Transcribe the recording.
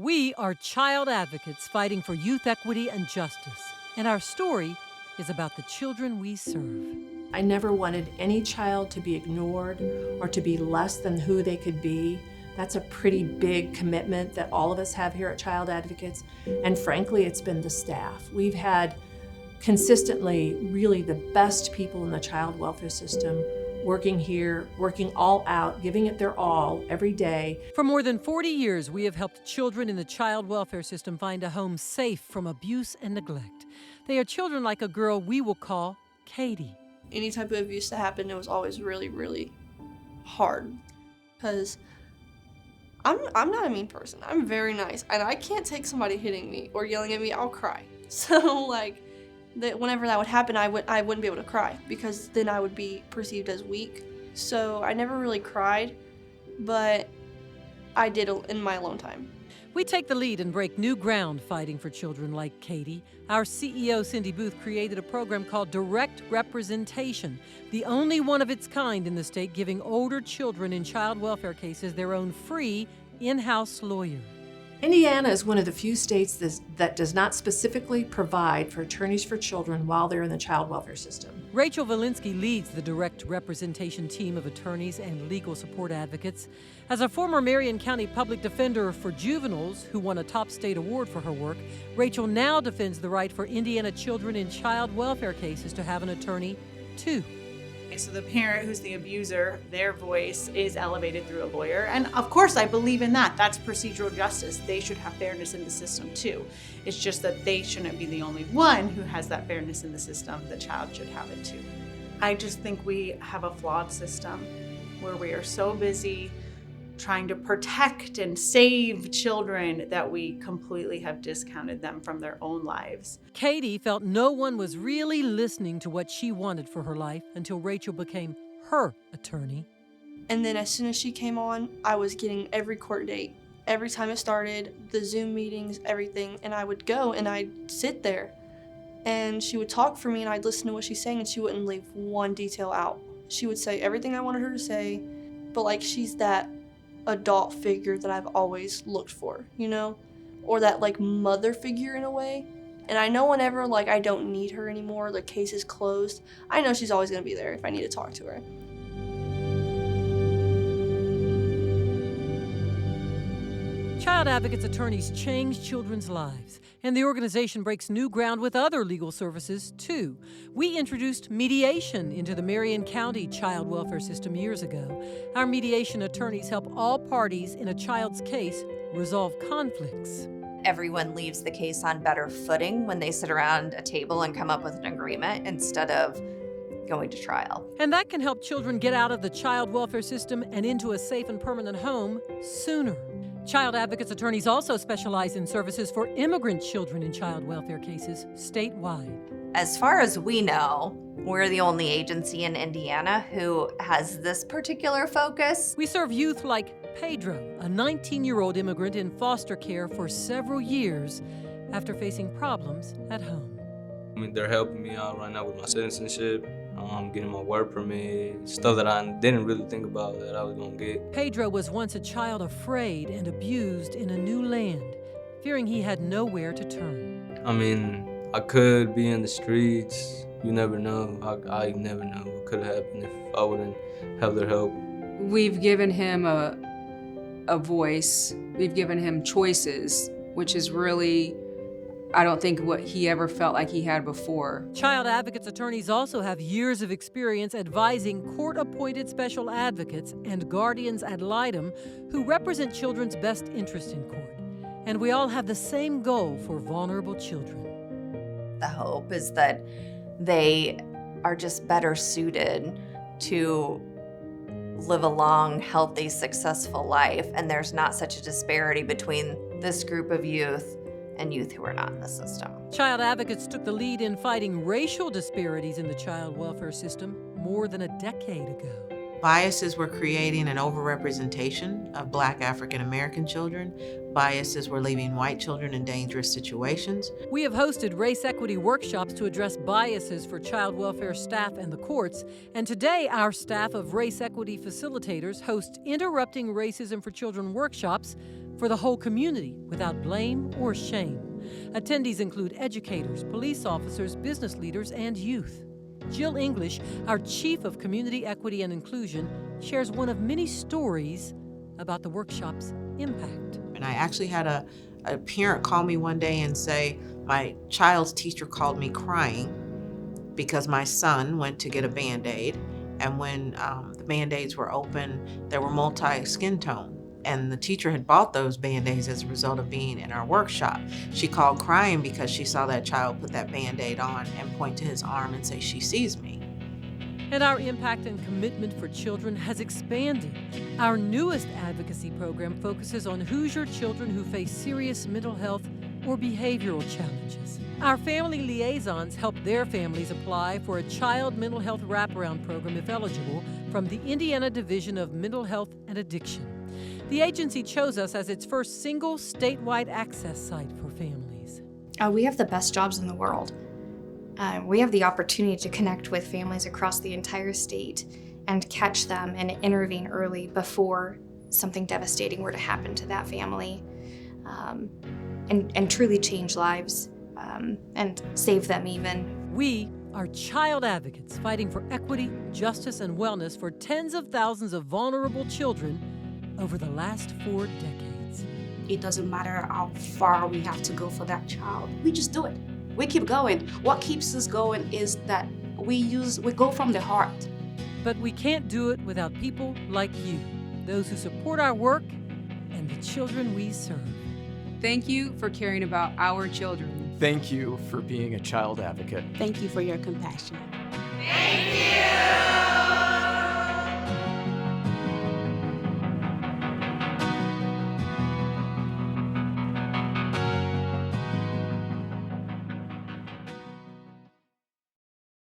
We are child advocates fighting for youth equity and justice, and our story is about the children we serve. I never wanted any child to be ignored or to be less than who they could be. That's a pretty big commitment that all of us have here at Child Advocates, and frankly, it's been the staff. We've had consistently really the best people in the child welfare system working here, working all out, giving it their all every day. For more than 40 years, we have helped children in the child welfare system find a home safe from abuse and neglect. They are children like a girl we will call Katie. Any type of abuse that happened, it was always really, really hard. Because I'm not a mean person. I'm very nice. And I can't take somebody hitting me or yelling at me. I'll cry. So, whenever that would happen, I wouldn't be able to cry because then I would be perceived as weak. So I never really cried, but I did in my alone time. We take the lead and break new ground fighting for children like Katie. Our CEO, Cindy Booth, created a program called Direct Representation, the only one of its kind in the state, giving older children in child welfare cases their own free in-house lawyer. Indiana is one of the few states that does not specifically provide for attorneys for children while they're in the child welfare system. Rachel Valinsky leads the direct representation team of attorneys and legal support advocates. As a former Marion County public defender for juveniles who won a top state award for her work, Rachel now defends the right for Indiana children in child welfare cases to have an attorney, too. So the parent who's the abuser, their voice is elevated through a lawyer. And of course, I believe in that. That's procedural justice. They should have fairness in the system too. It's just that they shouldn't be the only one who has that fairness in the system. The child should have it too. I just think we have a flawed system where we are so busy trying to protect and save children that we completely have discounted them from their own lives. Katie felt no one was really listening to what she wanted for her life until Rachel became her attorney. And then as soon as she came on, I was getting every court date. Every time it started, the Zoom meetings, everything, and I would go and I'd sit there and she would talk for me and I'd listen to what she's saying and she wouldn't leave one detail out. She would say everything I wanted her to say, but she's that adult figure that I've always looked for, or that mother figure in a way. And I know whenever I don't need her anymore, the case is closed, I know she's always going to be there if I need to talk to her. Child Advocates attorneys change children's lives, and the organization breaks new ground with other legal services, too. We introduced mediation into the Marion County child welfare system years ago. Our mediation attorneys help all parties in a child's case resolve conflicts. Everyone leaves the case on better footing when they sit around a table and come up with an agreement instead of going to trial. And that can help children get out of the child welfare system and into a safe and permanent home sooner. Child Advocates attorneys also specialize in services for immigrant children in child welfare cases statewide. As far as we know, we're the only agency in Indiana who has this particular focus. We serve youth like Pedro, a 19-year-old immigrant in foster care for several years after facing problems at home. They're helping me out right now with my citizenship, getting my work permit, stuff that I didn't really think about that I was going to get. Pedro was once a child afraid and abused in a new land, fearing he had nowhere to turn. I could be in the streets. You never know. I never know what could have happened if I wouldn't have their help. We've given him a voice. We've given him choices, which is really, I don't think, what he ever felt like he had before. Child Advocates attorneys also have years of experience advising court-appointed special advocates and guardians ad litem who represent children's best interest in court. And we all have the same goal for vulnerable children. The hope is that they are just better suited to live a long, healthy, successful life, and there's not such a disparity between this group of youth and youth who are not in the system. Child Advocates took the lead in fighting racial disparities in the child welfare system more than a decade ago. Biases were creating an overrepresentation of Black African American children. Biases were leaving white children in dangerous situations. We have hosted race equity workshops to address biases for child welfare staff and the courts, and today our staff of race equity facilitators host Interrupting Racism for Children workshops for the whole community without blame or shame. Attendees include educators, police officers, business leaders, and youth. Jill English, our Chief of Community Equity and Inclusion, shares one of many stories about the workshop's impact. And I actually had a parent call me one day and say, my child's teacher called me crying because my son went to get a Band-Aid, and when the Band-Aids were open, they were multi-skin tone. And the teacher had bought those Band-Aids as a result of being in our workshop. She called crying because she saw that child put that Band-Aid on and point to his arm and say, "She sees me." And our impact and commitment for children has expanded. Our newest advocacy program focuses on Hoosier children who face serious mental health or behavioral challenges. Our family liaisons help their families apply for a child mental health wraparound program, if eligible, from the Indiana Division of Mental Health and Addiction. The agency chose us as its first single statewide access site for families. We have the best jobs in the world. We have the opportunity to connect with families across the entire state and catch them and intervene early before something devastating were to happen to that family, and truly change lives and save them even. We are child advocates fighting for equity, justice, and wellness for tens of thousands of vulnerable children over the last 4 decades. It doesn't matter how far we have to go for that child. We just do it. We keep going. What keeps us going is that we go from the heart. But we can't do it without people like you, those who support our work and the children we serve. Thank you for caring about our children. Thank you for being a child advocate. Thank you for your compassion. Thank you!